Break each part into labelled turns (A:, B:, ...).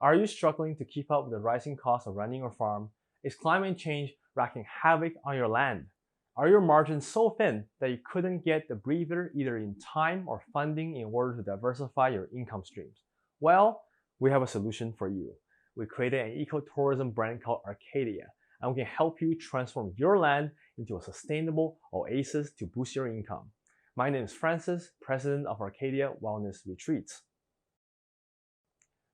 A: Are you struggling to keep up with the rising cost of running your farm? Is climate change wreaking havoc on your land? Are your margins so thin that you couldn't get the breather either in time or funding in order to diversify your income streams? Well, we have a solution for you. We created an ecotourism brand called Arcadia, and we can help you transform your land into a sustainable oasis to boost your income. My name is Francis, president of Arcadia Wellness Retreats.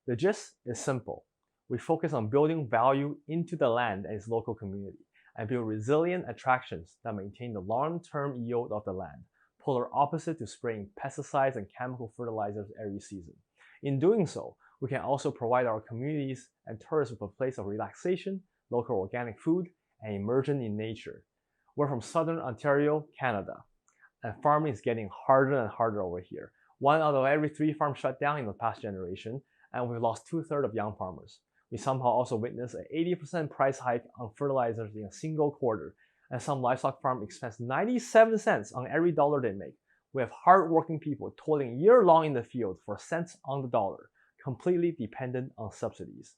A: The gist is simple. We focus on building value into the land and its local community, and build resilient attractions that maintain the long-term yield of the land, polar opposite to spraying pesticides and chemical fertilizers every season. In doing so, we can also provide our communities and tourists with a place of relaxation, local organic food, and immersion in nature. We're from Southern Ontario, Canada, and farming is getting harder and harder over here. 1 out of every 3 farms shut down in the past generation, and we've lost 2/3 of young farmers. We somehow also witnessed an 80% price hike on fertilizers in a single quarter, and some livestock farms expense 97 cents on every dollar they make. We have hardworking people toiling year-long in the field for cents on the dollar, completely dependent on subsidies.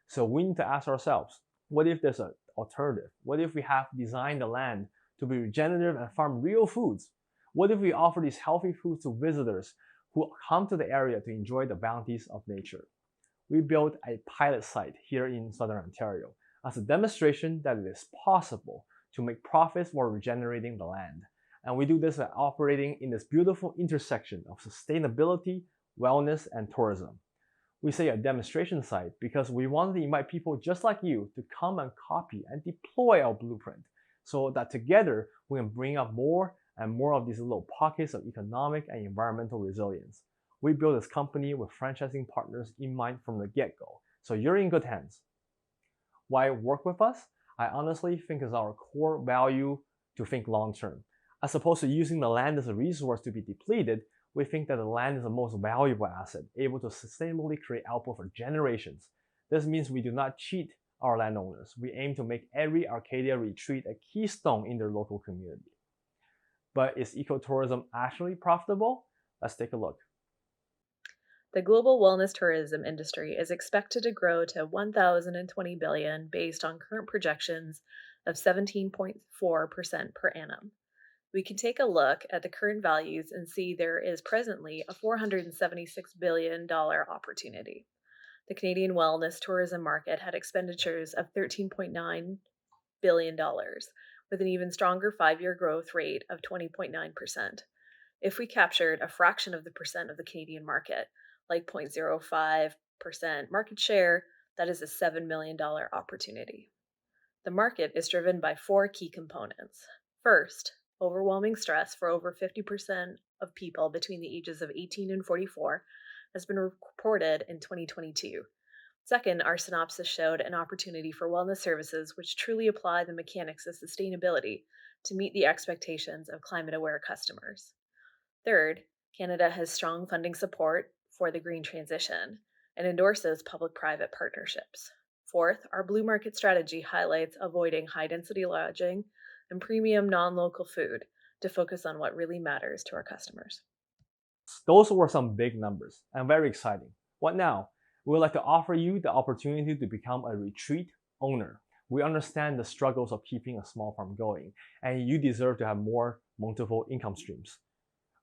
A: So we need to ask ourselves, what if there's an alternative? What if we have designed the land to be regenerative and farm real foods? What if we offer these healthy foods to visitors who come to the area to enjoy the bounties of nature? We built a pilot site here in Southern Ontario as a demonstration that it is possible to make profits while regenerating the land. And we do this by operating in this beautiful intersection of sustainability, wellness, and tourism. We say a demonstration site because we want to invite people just like you to come and copy and deploy our blueprint so that together we can bring up more and more of these little pockets of economic and environmental resilience. We built this company with franchising partners in mind from the get-go, so you're in good hands. Why work with us? I honestly think it's our core value to think long-term. As opposed to using the land as a resource to be depleted, we think that the land is the most valuable asset, able to sustainably create output for generations. This means we do not cheat our landowners. We aim to make every Arcadia retreat a keystone in their local community. But is ecotourism actually profitable? Let's take a look.
B: The global wellness tourism industry is expected to grow to 1,020 billion based on current projections of 17.4% per annum. We can take a look at the current values and see there is presently a $476 billion opportunity. The Canadian wellness tourism market had expenditures of $13.9 billion, with an even stronger 5-year growth rate of 20.9%. If we captured a fraction of the percent of the Canadian market, like 0.05% market share, that is a $7 million opportunity. The market is driven by 4 key components. First, overwhelming stress for over 50% of people between the ages of 18 and 44 has been reported in 2022. Second, our synopsis showed an opportunity for wellness services which truly apply the mechanics of sustainability to meet the expectations of climate-aware customers. Third, Canada has strong funding support for the green transition and endorses public-private partnerships. Fourth, our blue market strategy highlights avoiding high-density lodging and premium non-local food to focus on what really matters to our customers.
A: Those were some big numbers and very exciting. What now? We would like to offer you the opportunity to become a retreat owner. We understand the struggles of keeping a small farm going, and you deserve to have more multiple income streams.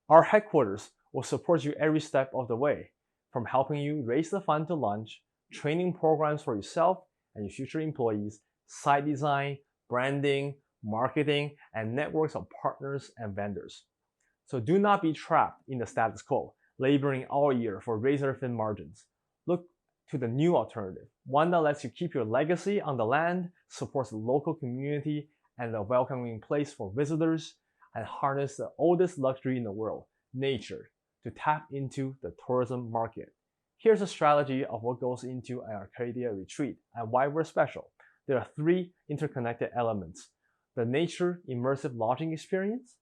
A: Our headquarters will support you every step of the way, from helping you raise the fund to launch, training programs for yourself and your future employees, site design, branding, marketing, and networks of partners and vendors. So do not be trapped in the status quo, laboring all year for razor-thin margins. Look to the new alternative, one that lets you keep your legacy on the land, supports the local community, and a welcoming place for visitors, and harness the oldest luxury in the world, nature, to tap into the tourism market. Here's a strategy of what goes into an Arcadia retreat and why we're special. There are 3 interconnected elements: the nature immersive lodging experience,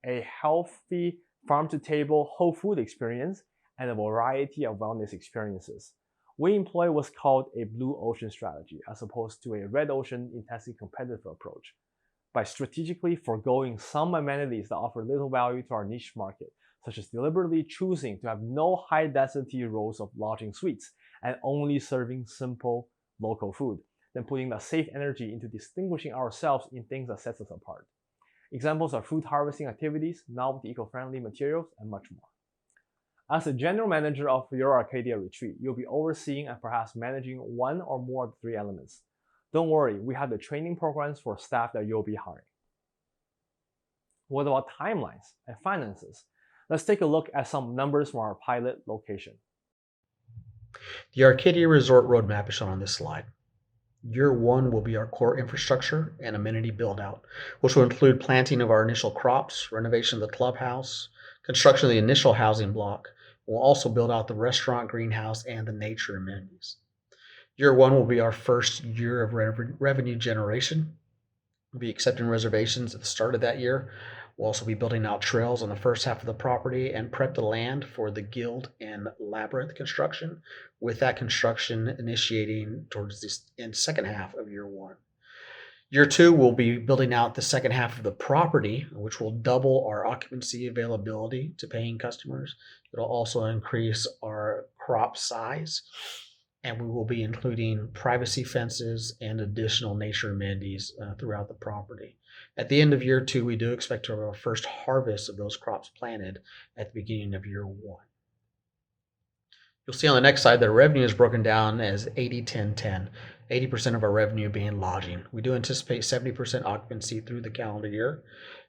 A: a healthy farm-to-table whole food experience, and a variety of wellness experiences. We employ what's called a blue ocean strategy as opposed to a red ocean intensely competitive approach. By strategically foregoing some amenities that offer little value to our niche market, such as deliberately choosing to have no high-density rows of lodging suites and only serving simple local food, then putting the safe energy into distinguishing ourselves in things that sets us apart. Examples are food harvesting activities, novelty eco-friendly materials, and much more. As the general manager of your Arcadia retreat, you'll be overseeing and perhaps managing one or more of the three elements. Don't worry, we have the training programs for staff that you'll be hiring. What about timelines and finances? Let's take a look at some numbers from our pilot location.
C: The Arcadia Resort roadmap is shown on this slide. Year one will be our core infrastructure and amenity build-out, which will include planting of our initial crops, renovation of the clubhouse, construction of the initial housing block. We'll also build out the restaurant, greenhouse, and the nature amenities. Year one will be our first year of revenue generation. We'll be accepting reservations at the start of that year. We'll also be building out trails on the first half of the property and prep the land for the Guild and Labyrinth construction, with that construction initiating towards the second half of year one. Year two, we'll be building out the second half of the property, which will double our occupancy availability to paying customers. It'll also increase our crop size, and we will be including privacy fences and additional nature amenities throughout the property. At the end of year two, we do expect to have our first harvest of those crops planted at the beginning of year one. You'll see on the next slide that our revenue is broken down as 80-10-10, 80% of our revenue being lodging. We do anticipate 70% occupancy through the calendar year.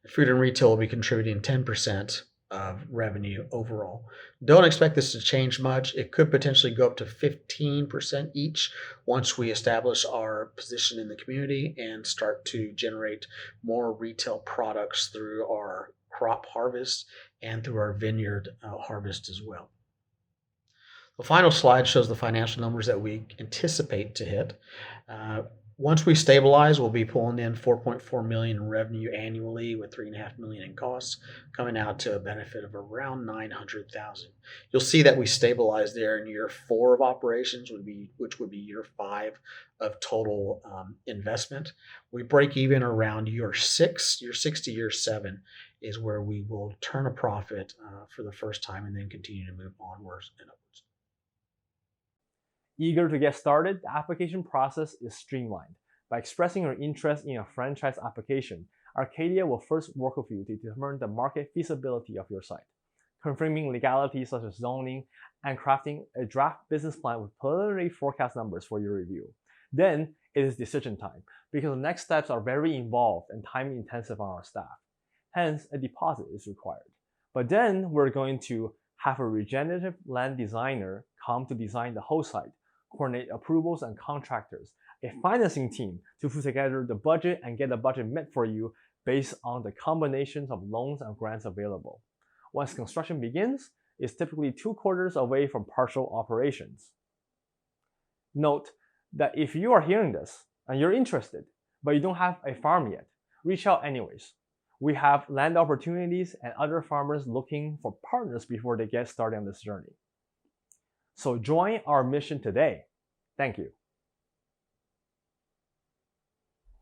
C: Food and retail will be contributing 10% of revenue overall. Don't expect this to change much. It could potentially go up to 15% each once we establish our position in the community and start to generate more retail products through our crop harvest and through our vineyard harvest as well. The final slide shows the financial numbers that we anticipate to hit. Once we stabilize, we'll be pulling in $4.4 million in revenue annually with $3.5 million in costs, coming out to a benefit of around $900,000. You'll see that we stabilize there in year 4 of operations, which would be year 5 of total investment. We break even around year 6. Year 6 to year 7 is where we will turn a profit for the first time and then continue to move onwards and upwards.
A: Eager to get started, the application process is streamlined. By expressing your interest in a franchise application, Arcadia will first work with you to determine the market feasibility of your site, confirming legalities such as zoning, and crafting a draft business plan with preliminary forecast numbers for your review. Then it is decision time, because the next steps are very involved and time-intensive on our staff. Hence, a deposit is required. But then we're going to have a regenerative land designer come to design the whole site, coordinate approvals and contractors, a financing team to put together the budget and get the budget met for you based on the combinations of loans and grants available. Once construction begins, it's typically 2 quarters away from partial operations. Note that if you are hearing this and you're interested, but you don't have a farm yet, reach out anyways. We have land opportunities and other farmers looking for partners before they get started on this journey. So join our mission today. Thank you.